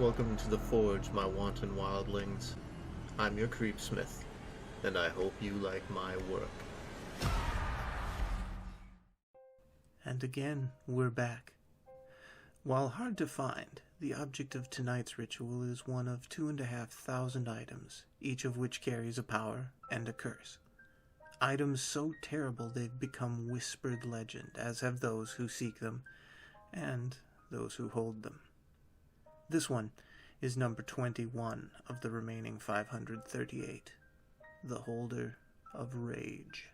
Welcome to the Forge, my wanton wildlings. I'm your creepsmith, and I hope you like my work. And again, we're back. While hard to find, the object of tonight's ritual is one of 2,500 items, each of which carries a power and a curse. Items so terrible they've become whispered legend, as have those who seek them, and those who hold them. This one is number 21 of the remaining 538, the Holder of Rage.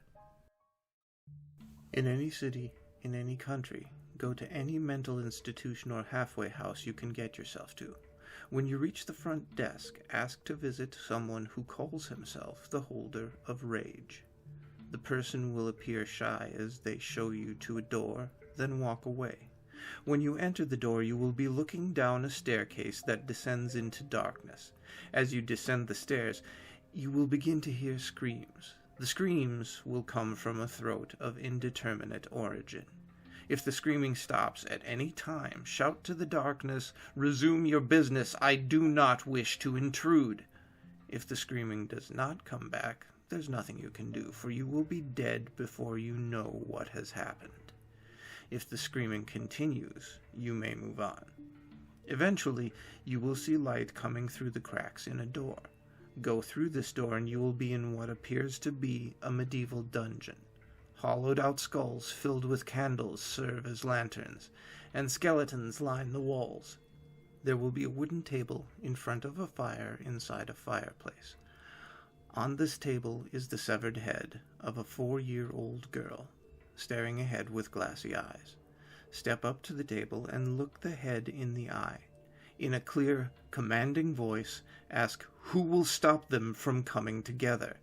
In any city, in any country, go to any mental institution or halfway house you can get yourself to. When you reach the front desk, ask to visit someone who calls himself the Holder of Rage. The person will appear shy as they show you to a door, then walk away. When you enter the door, you will be looking down a staircase that descends into darkness. As you descend the stairs, you will begin to hear screams. The screams will come from a throat of indeterminate origin. If the screaming stops at any time, shout to the darkness, "Resume your business, I do not wish to intrude." If the screaming does not come back, there's nothing you can do, for you will be dead before you know what has happened. If the screaming continues, you may move on. Eventually, you will see light coming through the cracks in a door. Go through this door and you will be in what appears to be a medieval dungeon. Hollowed-out skulls filled with candles serve as lanterns, and skeletons line the walls. There will be a wooden table in front of a fire inside a fireplace. On this table is the severed head of a 4-year-old girl, staring ahead with glassy eyes. Step up to the table and look the head in the eye. In a clear, commanding voice, ask who will stop them from coming together.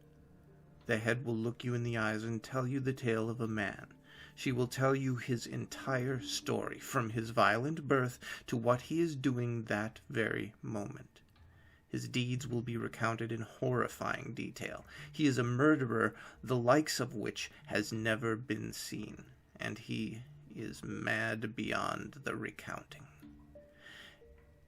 The head will look you in the eyes and tell you the tale of a man. She will tell you his entire story, from his violent birth to what he is doing that very moment. His deeds will be recounted in horrifying detail. He is a murderer, the likes of which has never been seen, and he is mad beyond the recounting.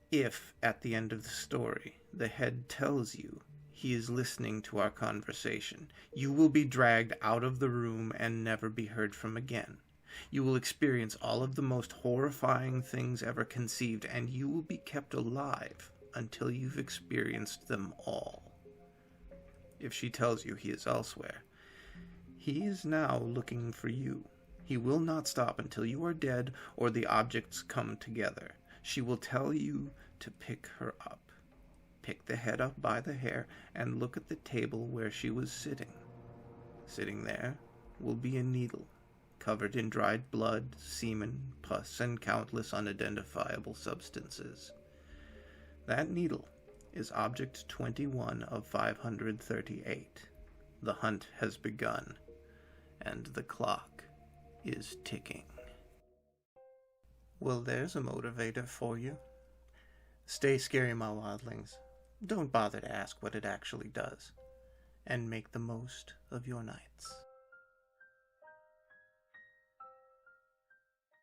If, at the end of the story, the head tells you he is listening to our conversation, you will be dragged out of the room and never be heard from again. You will experience all of the most horrifying things ever conceived, and you will be kept alive until you've experienced them all. If she tells you he is elsewhere, he is now looking for you. He will not stop until you are dead or the objects come together. She will tell you to pick her up. Pick the head up by the hair and look at the table where she was sitting. Sitting there will be a needle, covered in dried blood, semen, pus, and countless unidentifiable substances. That needle is Object 21 of 538. The hunt has begun, and the clock is ticking. Well, there's a motivator for you. Stay scary, my wildlings. Don't bother to ask what it actually does, and make the most of your nights.